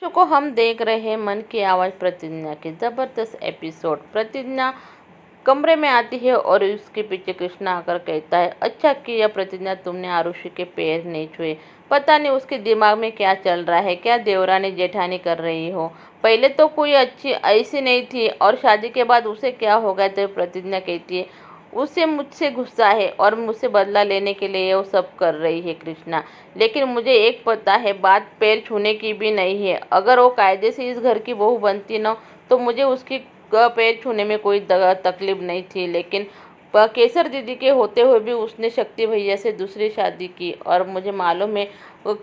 दर्शकों को हम देख रहे हैं मन की आवाज़ प्रतिज्ञा की ज़बरदस्त एपिसोड। प्रतिज्ञा कमरे में आती है और उसके पीछे कृष्णा आकर कहता है, अच्छा किया प्रतिज्ञा तुमने आरुषि के पैर नहीं छुए। पता नहीं उसके दिमाग में क्या चल रहा है, क्या देवरानी जेठानी कर रही हो। पहले तो कोई अच्छी ऐसी नहीं थी और शादी के बाद उसे क्या हो गया। तो प्रतिज्ञा कहती है उसे मुझसे गुस्सा है और मुझसे बदला लेने के लिए वो सब कर रही है कृष्णा। लेकिन मुझे एक पता है, बात पैर छूने की भी नहीं है। अगर वो कायदे से इस घर की बहू बनती ना तो मुझे उसकी पैर छूने में कोई तकलीफ नहीं थी। लेकिन केसर दीदी के होते हुए भी उसने शक्ति भैया से दूसरी शादी की और मुझे मालूम है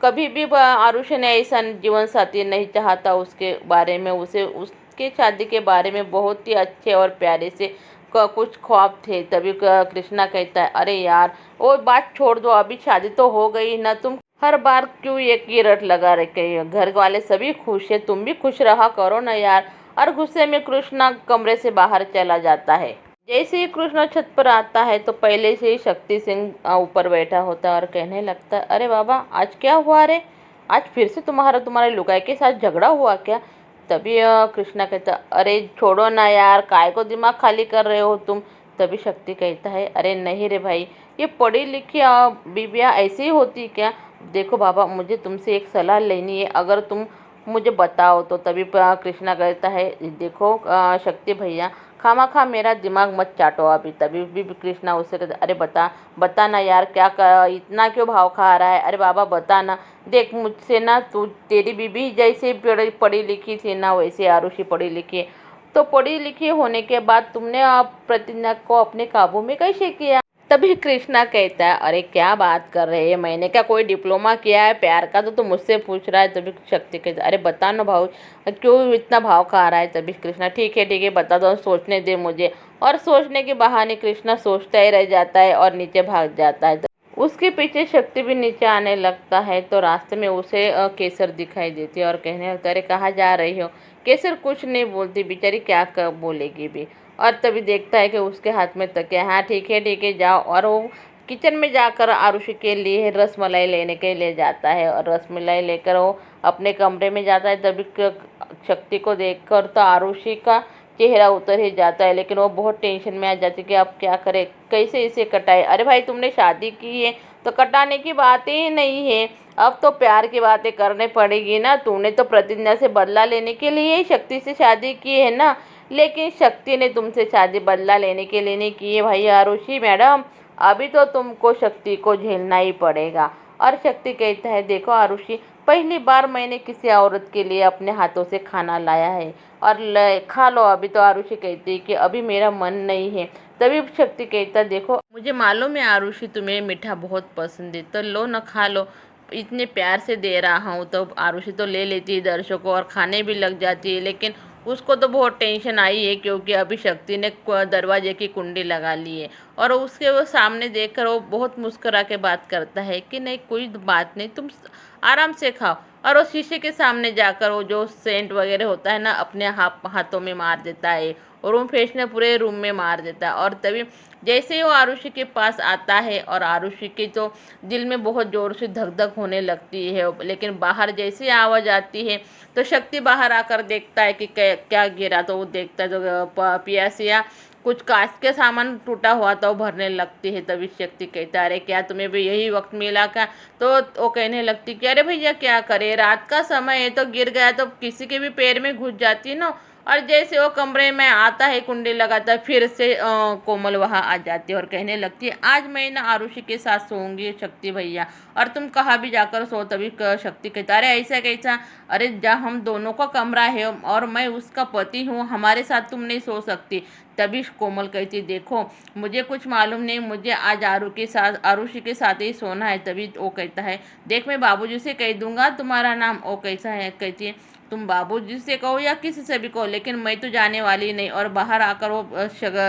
कभी भी आरुषि ने ऐसा जीवन साथी नहीं चाहता। उसके बारे में उसे उसके शादी के बारे में बहुत ही अच्छे और प्यारे से कुछ ख्वाब थे। तभी कृष्णा कहता है, अरे यार वो बात छोड़ दो, अभी शादी तो हो गई ना, तुम हर बार क्यों एक ही रट लगा रखे हो। घर वाले सभी खुश है, तुम भी खुश रहा करो ना यार। और गुस्से में कृष्णा कमरे से बाहर चला जाता है। जैसे ही कृष्णा छत पर आता है तो पहले से ही शक्ति सिंह ऊपर बैठा होता है और कहने लगता है, अरे बाबा आज क्या हुआ रे, आज फिर से तुम्हारे लुगाई के साथ झगड़ा हुआ क्या। तभी कृष्णा कहता, अरे छोड़ो ना यार, काय को दिमाग खाली कर रहे हो तुम। तभी शक्ति कहता है, अरे नहीं रे भाई, ये पढ़ी लिखी बीबियाँ ऐसी ही होती क्या। देखो बाबा, मुझे तुमसे एक सलाह लेनी है, अगर तुम मुझे बताओ तो। तभी कृष्णा कहता है, देखो शक्ति भैया, खामा खा मेरा दिमाग मत चाटो अभी। तभी भी कृष्णा उससे कहता, अरे बता ना यार, इतना क्यों भाव खा रहा है। अरे बाबा बता ना, देख मुझसे ना, तू तेरी बीबी जैसे पढ़ी लिखी थी ना वैसे आरुषि पढ़ी लिखी है। तो पढ़ी लिखी होने के बाद तुमने प्रतिज्ञा को अपने काबू में कैसे किया। तभी कृष्णा कहता है, अरे क्या बात कर रहे हैं, मैंने क्या कोई डिप्लोमा किया है प्यार का, तो मुझसे पूछ रहा है। तभी शक्ति कहता है, अरे बता ना भाऊ, क्यों इतना भाव खा रहा है। तभी कृष्णा, ठीक है बता दो, सोचने दे मुझे। और सोचने के बहाने कृष्णा सोचता ही रह जाता है और नीचे भाग जाता है। उसके पीछे शक्ति भी नीचे आने लगता है तो रास्ते में उसे केसर दिखाई देती है और कहने लगता है, अरे कहाँ जा रही हो। केसर कुछ नहीं बोलती, बेचारी क्या बोलेगी भी। और तभी देखता है कि उसके हाथ में तकिया, हाँ ठीक है जाओ। और वो किचन में जाकर आरुषि के लिए रसमलाई लेने के लिए जाता है और रसमलाई लेकर वो अपने कमरे में जाता है। तभी शक्ति को देखकर तो आरुषि का चेहरा उतर ही जाता है, लेकिन वो बहुत टेंशन में आ जाती है कि अब क्या करे, कैसे इसे कटाए। अरे भाई तुमने शादी की है तो कटाने की बात ही नहीं है, अब तो प्यार की बातें करने पड़ेगी ना। तूने तो प्रतिज्ञा से बदला लेने के लिए ही शक्ति से शादी की है ना। लेकिन शक्ति ने तुमसे शादी बदला लेने के लिए नहीं की है भाई आरुषि मैडम, अभी तो तुमको शक्ति को झेलना ही पड़ेगा। और शक्ति कहता है, देखो आरुषि, पहली बार मैंने किसी औरत के लिए अपने हाथों से खाना लाया है और खा लो अभी। तो आरुषि कहती है कि अभी मेरा मन नहीं है। तभी शक्ति कहता, देखो मुझे मालूम है आरुषि तुम्हें मीठा बहुत पसंद है, तो लो न खा लो, इतने प्यार से दे रहा हूँ। तो आरुषि तो ले लेती है दर्शकों और खाने भी लग जाती है। लेकिन उसको तो बहुत टेंशन आई है क्योंकि अभी शक्ति ने दरवाजे की कुंडी लगा ली है और उसके वो सामने देखकर वो बहुत मुस्कुरा के बात करता है कि नहीं कोई बात नहीं, तुम आराम से खाओ। और वो शीशे के सामने जाकर वो जो सेंट वगैरह होता है ना अपने हाथों में मार देता है और रूम फ्रेशनर पूरे रूम में मार देता है। और तभी जैसे ही वो आरुषि के पास आता है और आरुषि के तो दिल में बहुत ज़ोर से धक धक होने लगती है। लेकिन बाहर जैसे आवाज़ आती है तो शक्ति बाहर आकर देखता है कि क्या गिरा। तो वो देखता है तो पियासिया कुछ कांच के सामान टूटा हुआ था वो भरने लगती है। तभी शक्ति कहता है, अरे क्या तुम्हें भी यही वक्त मिला क्या। तो वो कहने लगती कि अरे भैया क्या करे, रात का समय है तो गिर गया तो किसी के भी पैर में घुस जाती ना। और जैसे वो कमरे में आता है कुंडी लगाता है फिर से कोमल वहाँ आ जाती है और कहने लगती है, आज मैं ना आरुषि के साथ सोऊंगी शक्ति भैया, और तुम कहाँ भी जाकर सो। तभी शक्ति कहता, अरे ऐसा कैसा, अरे जहाँ हम दोनों का कमरा है और मैं उसका पति हूँ, हमारे साथ तुम नहीं सो सकती। तभी कोमल कहती, देखो मुझे कुछ मालूम नहीं, मुझे आज आरुषि के साथ ही सोना है। तभी वो कहता है, देख मैं बाबूजी से कह दूंगा तुम्हारा नाम। वो कैसा है, कहती है, तुम बाबूजी से कहो या किसी से भी कहो, लेकिन मैं तो जाने वाली नहीं। और बाहर आकर वो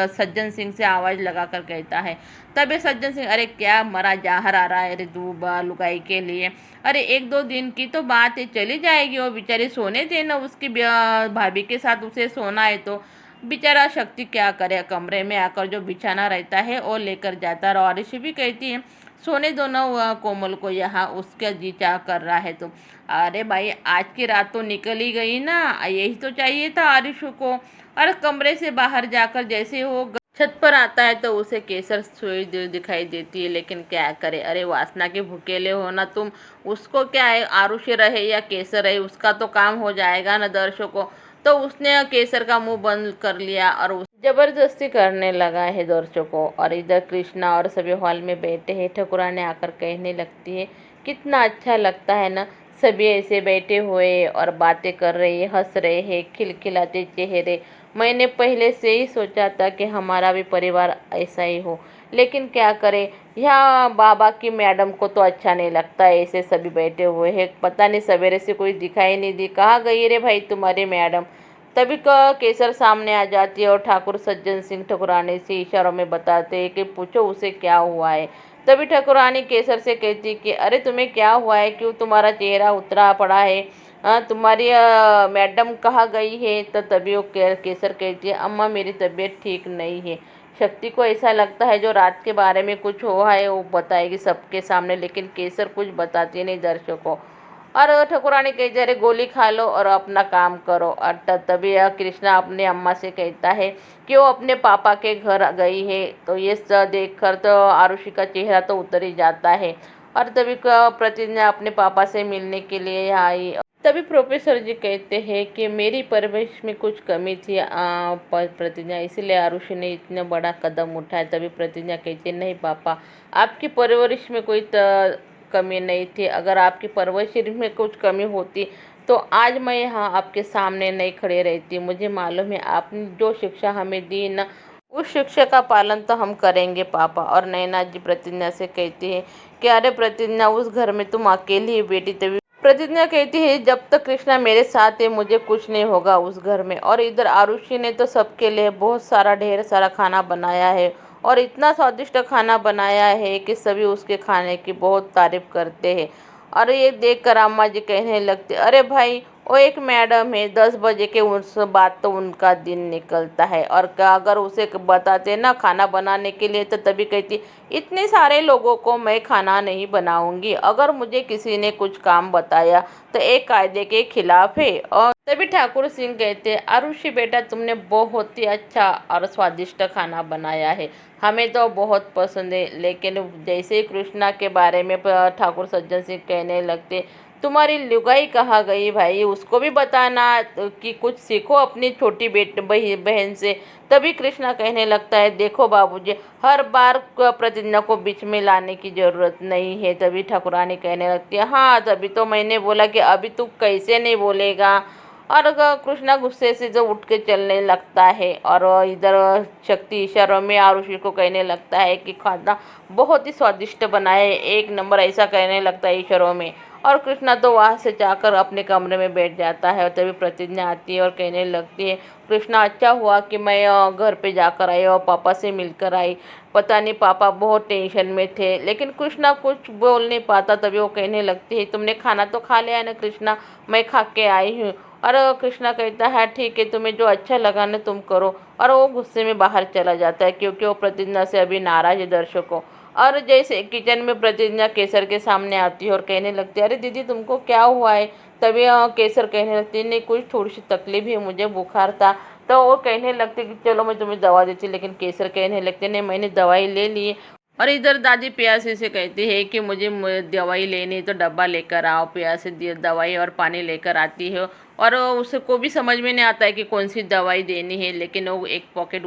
सज्जन सिंह से आवाज़ लगाकर कहता है। तभी सज्जन सिंह, अरे क्या मरा जाहर आ रहा है रे दूबा लुगाई के लिए, अरे एक दो दिन की तो बात है, चली जाएगी, वो बेचारी सोने देना, उसकी भाभी के साथ उसे सोना है। तो बेचारा शक्ति क्या करे, कमरे में आकर जो बिछाना रहता है वो लेकर जाता है। और आरुषि भी कहती है, सोने दो ना कोमल को, यहाँ उसका जी चाह कर रहा है तो। अरे भाई आज की रात तो निकल ही गई ना, यही तो चाहिए था आरुषु को। और कमरे से बाहर जाकर जैसे वो छत पर आता है तो उसे केसर सोई दिखाई देती है, लेकिन क्या करे, अरे वासना के भुकेले हो ना तुम। उसको क्या है, आरुषि रहे या केसर रहे, उसका तो काम हो जाएगा ना दर्शकों। तो उसने केसर का मुंह बंद कर लिया और जबरदस्ती करने लगा है दर्शकों। और इधर कृष्णा और सभी हॉल में बैठे हैं, ठकुरानी आकर कहने लगती है कितना अच्छा लगता है ना, सभी ऐसे बैठे हुए और बातें कर रहे हैं, हंस रहे हैं, खिलखिलाते चेहरे। मैंने पहले से ही सोचा था कि हमारा भी परिवार ऐसा ही हो, लेकिन क्या करें, यहाँ बाबा की मैडम को तो अच्छा नहीं लगता है ऐसे सभी बैठे हुए हैं। पता नहीं सवेरे से कोई दिखाई नहीं दी, कहाँ गई रे भाई तुम्हारी मैडम। तभी केसर सामने आ जाती है और ठाकुर सज्जन सिंह ठकुरानी से इशारों में बताते हैं कि पूछो उसे क्या हुआ है। तभी ठकुरानी केसर से कहती कि अरे तुम्हें क्या हुआ है, क्यों तुम्हारा चेहरा उतरा पड़ा है, तुम्हारी मैडम कहाँ गई है। तो तभी वो केसर कहती है अम्मा मेरी तबीयत ठीक नहीं है। शक्ति को ऐसा लगता है जो रात के बारे में कुछ हुआ है वो बताएगी सबके सामने, लेकिन केसर कुछ बताती नहीं दर्शकों। और ठकुरानी कहती अरे गोली खा लो और अपना काम करो। और तभी कृष्णा अपने अम्मा से कहता है कि वो अपने पापा के घर गई है। तो ये देख कर तो आरुषि का चेहरा तो उतर ही जाता है। और तभी प्रतिज्ञा अपने पापा से मिलने के लिए आई। तभी प्रोफेसर जी कहते हैं कि मेरी परवरिश में कुछ कमी थी प्रतिज्ञा, इसीलिए आरुषि ने इतना बड़ा कदम उठाया। तभी प्रतिज्ञा कहती है नहीं पापा, आपकी परवरिश में कोई कमी नहीं थी। अगर आपकी परवरिश में कुछ कमी होती तो आज मैं यहाँ आपके सामने नहीं खड़े रहती। मुझे मालूम है आपने जो शिक्षा हमें दी ना, उस शिक्षा का पालन तो हम करेंगे पापा। और नैना जी प्रतिज्ञा से कहती है कि अरे प्रतिज्ञा उस घर में तुम अकेली ही बेटी। तभी प्रतिज्ञा कहती है जब तक कृष्णा मेरे साथ है मुझे कुछ नहीं होगा उस घर में। और इधर आरुषि ने तो सबके लिए बहुत सारा ढेर सारा खाना बनाया है और इतना स्वादिष्ट खाना बनाया है कि सभी उसके खाने की बहुत तारीफ करते हैं। और ये देखकर अम्मा जी कहने लगते अरे भाई वो एक मैडम है, 10 बजे के उस बाद तो उनका दिन निकलता है। और अगर उसे बताते ना खाना बनाने के लिए तो तभी कहती इतने सारे लोगों को मैं खाना नहीं बनाऊंगी, अगर मुझे किसी ने कुछ काम बताया तो एक कायदे के खिलाफ है। और तभी ठाकुर सिंह कहते आरुषि बेटा तुमने बहुत ही अच्छा और स्वादिष्ट खाना बनाया है, हमें तो बहुत पसंद है। लेकिन जैसे ही कृष्णा के बारे में ठाकुर सज्जन सिंह कहने लगते तुम्हारी लुगाई कहाँ गई भाई, उसको भी बताना कि कुछ सीखो अपनी छोटी बहन से। तभी कृष्णा कहने लगता है देखो बाबूजी, हर बार प्रतिज्ञा को बीच में लाने की जरूरत नहीं है। तभी ठाकुरानी कहने लगती है हाँ तभी तो मैंने बोला कि अभी तू कैसे नहीं बोलेगा। और कृष्णा गुस्से से जो उठ के चलने लगता है। और इधर शक्ति इशारों में आरुषि को कहने लगता है कि खाना बहुत ही स्वादिष्ट बना है, एक नंबर, ऐसा कहने लगता है इशारों में। और कृष्णा तो वहाँ से जाकर अपने कमरे में बैठ जाता है। और तभी प्रतिज्ञा आती है और कहने लगती है कृष्णा अच्छा हुआ कि मैं घर पे जाकर आई और पापा से मिलकर आई, पता नहीं पापा बहुत टेंशन में थे। लेकिन कृष्णा कुछ बोल नहीं पाता। तभी वो कहने लगती है तुमने खाना तो खा लिया ना कृष्णा, मैं खा के आई हूँ। और कृष्णा कहता है ठीक है तुम्हें जो अच्छा लगा ना तुम करो। और वो गुस्से में बाहर चला जाता है क्योंकि वो प्रतिज्ञा से अभी नाराज है दर्शकों। और जैसे किचन में प्रतिज्ञा केसर के सामने आती है और कहने लगती है अरे दीदी तुमको क्या हुआ है। तभी केसर कहने लगती है नहीं कुछ थोड़ी सी तकलीफ है, मुझे बुखार था। तो वो कहने लगते कि चलो मैं तुम्हें दवा देती, लेकिन केसर कहने लगते नहीं मैंने दवाई ले ली। और इधर दादी प्यासे से कहती है कि मुझे दवाई लेनी है तो डब्बा लेकर आओ। प्यासे दवाई और पानी लेकर आती है और उसको भी समझ में नहीं आता है कि कौन सी दवाई देनी है, लेकिन वो एक पॉकेट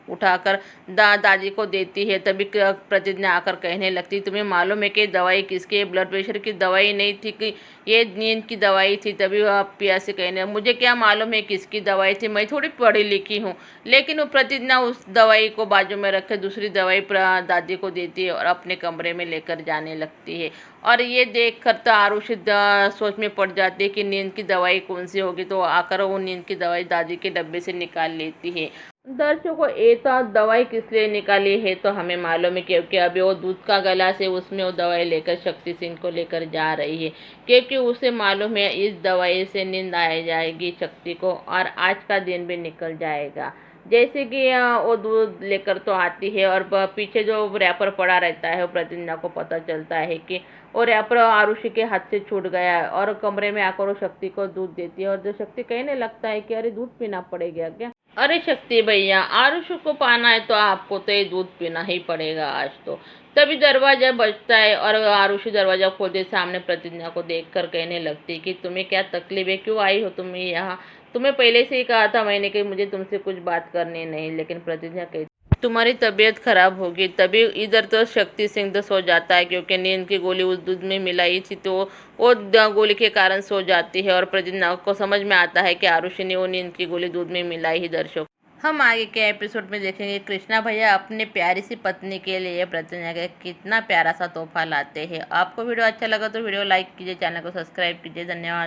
उठाकर दादी को देती है। तभी प्रतिज्ञा आकर कहने लगती तुम्हें मालूम है कि दवाई किसकी है, ब्लड प्रेशर की दवाई नहीं थी कि ये नींद की दवाई थी। तभी प्यासे कहने मुझे क्या मालूम है किसकी दवाई थी, मैं थोड़ी पढ़ी लिखी हूँ। लेकिन वो प्रतिज्ञा उस दवाई को बाजू में रखे दूसरी दवाई दादी को देती है और अपने कमरे में लेकर जाने लगती है। और ये देख कर तो आरुषि सोच में पड़ जाती है कि नींद की दवाई कौन सी होगी। तो आकर वो नींद की दवाई दादी के डब्बे से निकाल लेती है। दर्शकों को ये तो दवाई किस लिए निकाली है तो हमें मालूम है, क्योंकि अभी वो दूध का गिलास है उसमें वो दवाई लेकर शक्ति सिंह को लेकर जा रही है, क्योंकि उसे मालूम है इस दवाई से नींद आ जाएगी शक्ति को और आज का दिन भी निकल जाएगा। जैसे कि वो दूध लेकर तो आती है और पीछे जो रैपर पड़ा रहता है वो प्रतिज्ञा को पता चलता है कि वो रैपर आरुषि के हाथ से छूट गया है और कमरे में आकर वो शक्ति को दूध देती है और जो शक्ति कहने लगता है कि अरे दूध पीना पड़ेगा क्या। अरे शक्ति भैया, आरुषि को पाना है तो आपको तो ये दूध पीना ही पड़ेगा आज तो। तभी दरवाजा बजता है और आरुषि दरवाजा खोलते सामने प्रतिज्ञा को देखकर कहने लगती कि तुम्हें क्या तकलीफ है, क्यों आई हो तुम यहाँ। तुम्हें पहले से ही कहा था मैंने कि मुझे तुमसे कुछ बात करनी नहीं, लेकिन प्रतिज्ञा कहती तुम्हारी तबीयत खराब होगी। तभी इधर तो शक्ति सिंह तो सो जाता है क्योंकि नींद की गोली उस दूध में मिलाई थी, तो वो गोली के कारण सो जाती है और प्रतिज्ञा को समझ में आता है कि आरुषि ने वो नींद की गोली दूध में मिलाई ही। दर्शक हम आगे के एपिसोड में देखेंगे कृष्णा भैया अपने प्यारी सी पत्नी के लिए प्रतिज्ञा का कितना प्यारा सा तोहफा लाते हैं। आपको वीडियो अच्छा लगा तो वीडियो लाइक कीजिए, चैनल को सब्सक्राइब कीजिए। धन्यवाद।